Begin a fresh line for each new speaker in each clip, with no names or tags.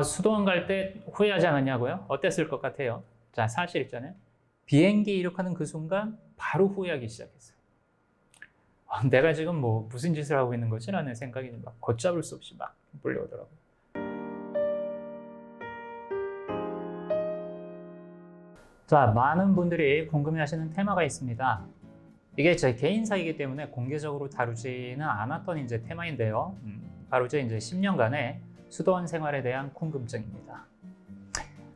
수도원 갈 때 후회하지 않았냐고요? 어땠을 것 같아요? 자, 사실 있잖아요. 비행기 이륙하는 그 순간 바로 후회하기 시작했어요. 내가 지금 무슨 짓을 하고 있는 거지? 라는 생각이 막 걷잡을 수 없이 막 몰려오더라고요. 자, 많은 분들이 궁금해하시는 테마가 있습니다. 이게 제 개인사이기 때문에 공개적으로 다루지는 않았던 이제 테마인데요. 바로 이제 10년간의 수도원 생활에 대한 궁금증입니다.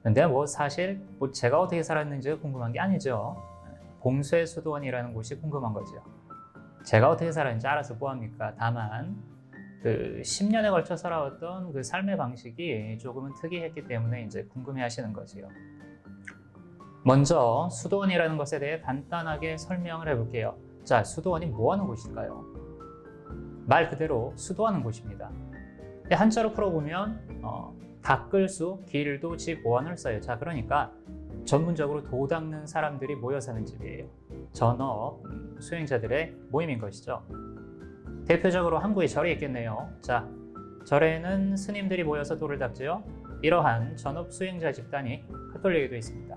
근데 사실 제가 어떻게 살았는지가 궁금한 게 아니죠. 봉쇄 수도원이라는 곳이 궁금한 거죠. 제가 어떻게 살았는지 알아서 뭐합니까? 다만 그 10년에 걸쳐 살아왔던 그 삶의 방식이 조금은 특이했기 때문에 이제 궁금해하시는 거지요. 먼저 수도원이라는 것에 대해 간단하게 설명을 해볼게요. 자, 수도원이 뭐 하는 곳일까요? 말 그대로 수도하는 곳입니다. 한자로 풀어보면 닦을 수, 길도 지 보안을 써요. 자, 그러니까 전문적으로 도 닦는 사람들이 모여 사는 집이에요. 전업 수행자들의 모임인 것이죠. 대표적으로 한국에 절이 있겠네요. 자, 절에는 스님들이 모여서 도를 닦지요. 이러한 전업 수행자 집단이 가톨릭에도 있습니다.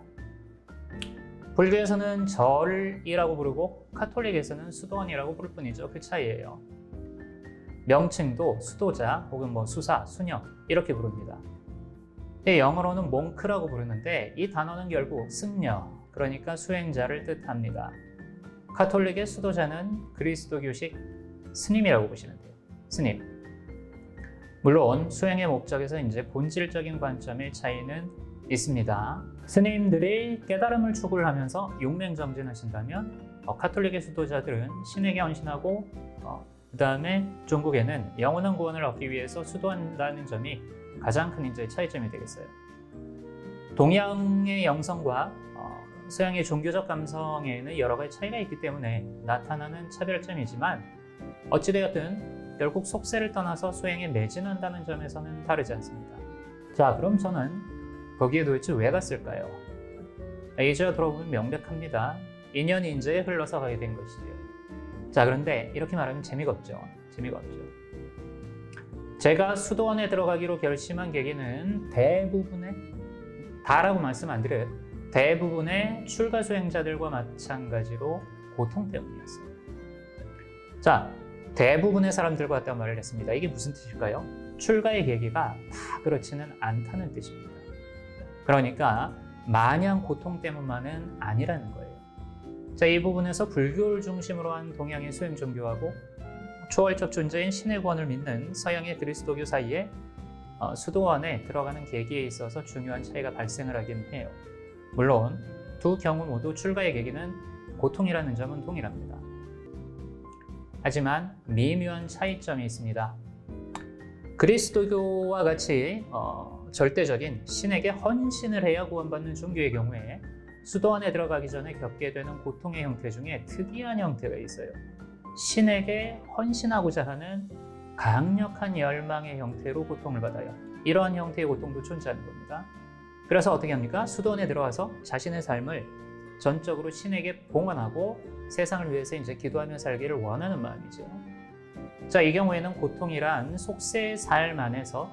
불교에서는 절이라고 부르고 카톨릭에서는 수도원이라고 부를 뿐이죠. 그 차이예요. 명칭도 수도자 혹은 수사, 수녀 이렇게 부릅니다. 영어로는 몽크라고 부르는데 이 단어는 결국 승려, 그러니까 수행자를 뜻합니다. 카톨릭의 수도자는 그리스도교식 스님이라고 보시면 돼요. 스님. 물론 수행의 목적에서 이제 본질적인 관점의 차이는 있습니다. 스님들이 깨달음을 추구를 하면서 용맹정진하신다면 카톨릭의 수도자들은 신에게 헌신하고 그 다음에 종국에는 영원한 구원을 얻기 위해서 수도한다는 점이 가장 큰 이제 차이점이 되겠어요. 동양의 영성과 서양의 종교적 감성에는 여러 가지 차이가 있기 때문에 나타나는 차별점이지만 어찌되었든 결국 속세를 떠나서 수행에 매진한다는 점에서는 다르지 않습니다. 자, 그럼 저는 거기에 도대체 왜 갔을까요? 이제야 돌아보면 명백합니다. 인연이 이제 흘러서 가게 된 것이지요. 자, 그런데 이렇게 말하면 재미가 없죠. 재미가 없죠. 제가 수도원에 들어가기로 결심한 계기는 다라고 말씀 안 드려요. 대부분의 출가 수행자들과 마찬가지로 고통 때문이었어요. 자, 대부분의 사람들과 같다고 말을 했습니다. 이게 무슨 뜻일까요? 출가의 계기가 다 그렇지는 않다는 뜻입니다. 그러니까 마냥 고통 때문만은 아니라는 거예요. 자, 이 부분에서 불교를 중심으로 한 동양의 수행 종교하고 초월적 존재인 신의 구원을 믿는 서양의 그리스도교 사이에 수도원에 들어가는 계기에 있어서 중요한 차이가 발생을 하긴 해요. 물론 두 경우 모두 출가의 계기는 고통이라는 점은 동일합니다. 하지만 미묘한 차이점이 있습니다. 그리스도교와 같이 절대적인 신에게 헌신을 해야 구원받는 종교의 경우에 수도원에 들어가기 전에 겪게 되는 고통의 형태 중에 특이한 형태가 있어요. 신에게 헌신하고자 하는 강력한 열망의 형태로 고통을 받아요. 이러한 형태의 고통도 존재하는 겁니다. 그래서 어떻게 합니까? 수도원에 들어와서 자신의 삶을 전적으로 신에게 봉헌하고 세상을 위해서 이제 기도하며 살기를 원하는 마음이죠. 자, 이 경우에는 고통이란 속세의 삶 안에서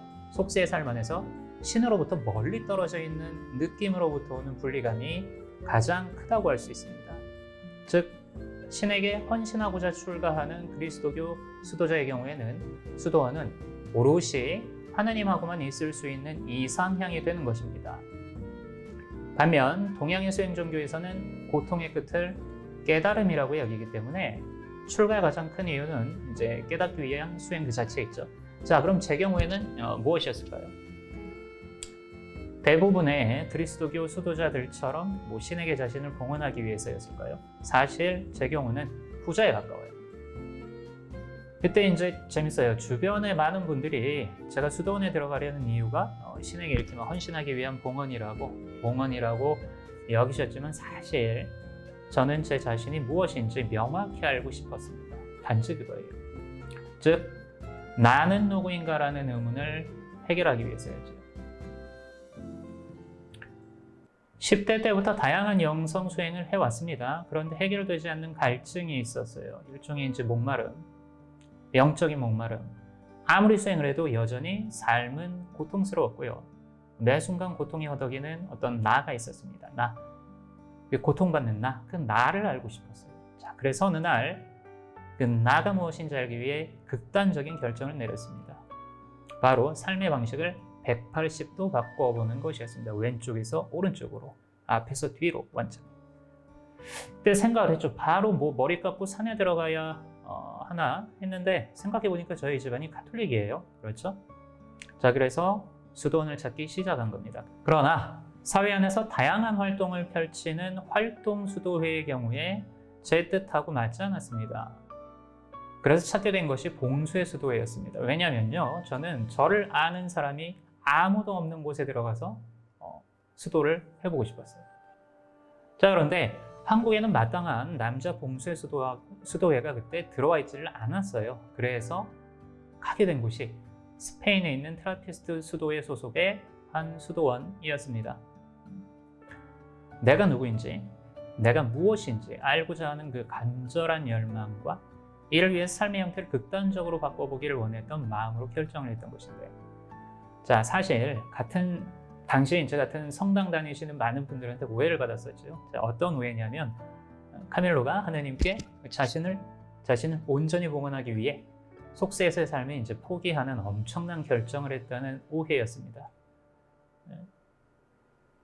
신으로부터 멀리 떨어져 있는 느낌으로부터 오는 분리감이 가장 크다고 할 수 있습니다. 즉, 신에게 헌신하고자 출가하는 그리스도교 수도자의 경우에는 수도원은 오롯이 하느님하고만 있을 수 있는 이상향이 되는 것입니다. 반면 동양의 수행 종교에서는 고통의 끝을 깨달음이라고 여기기 때문에 출가의 가장 큰 이유는 이제 깨닫기 위한 수행 그 자체에 있죠. 자, 그럼 제 경우에는 무엇이었을까요? 대부분의 그리스도교 수도자들처럼 신에게 자신을 봉헌하기 위해서였을까요? 사실 제 경우는 후자에 가까워요. 그때 이제 재밌어요. 주변의 많은 분들이 제가 수도원에 들어가려는 이유가 신에게 이렇게 헌신하기 위한 봉헌이라고 여기셨지만 사실 저는 제 자신이 무엇인지 명확히 알고 싶었습니다. 단지 그거예요. 즉, 나는 누구인가라는 의문을 해결하기 위해서였죠. 10대 때부터 다양한 영성 수행을 해왔습니다. 그런데 해결되지 않는 갈증이 있었어요. 일종의 이제 목마름, 영적인 목마름. 아무리 수행을 해도 여전히 삶은 고통스러웠고요. 매 순간 고통이 허덕이는 어떤 나가 있었습니다. 나, 고통받는 나, 그 나를 알고 싶었어요. 자, 그래서 어느 날 그 나가 무엇인지 알기 위해 극단적인 결정을 내렸습니다. 바로 삶의 방식을 180도 바꿔보는 것이었습니다. 왼쪽에서 오른쪽으로, 앞에서 뒤로 완전. 그때 생각을 했죠. 바로 뭐 머리 감고 산에 들어가야 하나 했는데 생각해보니까 저희 집안이 가톨릭이에요. 그렇죠? 자, 그래서 수도원을 찾기 시작한 겁니다. 그러나 사회 안에서 다양한 활동을 펼치는 활동 수도회의 경우에 제 뜻하고 맞지 않았습니다. 그래서 찾게 된 것이 봉수의 수도회였습니다. 왜냐면요, 저는 저를 아는 사람이 아무도 없는 곳에 들어가서 수도를 해보고 싶었어요. 자, 그런데 한국에는 마땅한 남자 봉수의 수도회가 그때 들어와 있지를 않았어요. 그래서 가게 된 곳이 스페인에 있는 트라피스트 수도회 소속의 한 수도원이었습니다. 내가 누구인지, 내가 무엇인지 알고자 하는 그 간절한 열망과 이를 위해 삶의 형태를 극단적으로 바꿔보기를 원했던 마음으로 결정을 했던 것인데, 자, 사실 당시에 이제 같은 성당 다니시는 많은 분들한테 오해를 받았었죠. 자, 어떤 오해냐면 카밀로가 하나님께 자신을 온전히 봉헌하기 위해 속세에서의 삶을 이제 포기하는 엄청난 결정을 했다는 오해였습니다.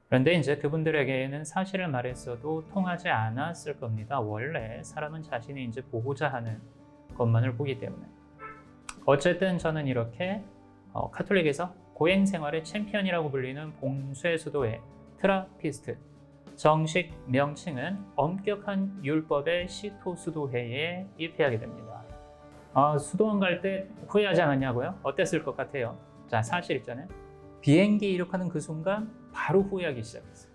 그런데 이제 그분들에게는 사실을 말했어도 통하지 않았을 겁니다. 원래 사람은 자신이 이제 보고자 하는 것만을 보기 때문에. 어쨌든 저는 이렇게 카톨릭에서 고행 생활의 챔피언이라고 불리는 봉수의 수도회 트라피스트, 정식 명칭은 엄격한 율법의 시토 수도회에 입회하게 됩니다. 수도원 갈 때 후회하지 않았냐고요? 어땠을 것 같아요? 자, 사실 있잖아요. 비행기 이륙하는 그 순간 바로 후회하기 시작했어요.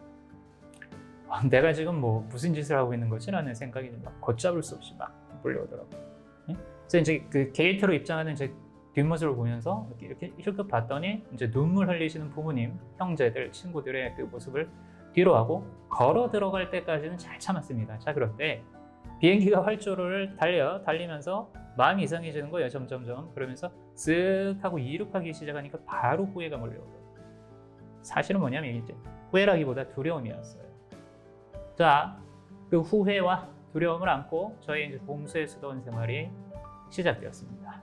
내가 지금 뭐 무슨 짓을 하고 있는 거지? 라는 생각이 막 걷잡을 수 없이 막 몰려오더라고요. 그래서 이제 그 게이트로 입장하는 제 뒷모습을 보면서 이렇게 힐끗 봤더니 이제 눈물 흘리시는 부모님, 형제들, 친구들의 그 모습을 뒤로 하고 걸어 들어갈 때까지는 잘 참았습니다. 자, 그런데 비행기가 활주로를 달리면서 마음이 이상해지는 거예요. 점점점. 그러면서 쓱 하고 이륙하기 시작하니까 바로 후회가 몰려오더라고요. 사실은 뭐냐면 이제 후회라기보다 두려움이었어요. 자, 그 후회와 두려움을 안고 저의 이제 봉수의 수도원 생활이 시작되었습니다.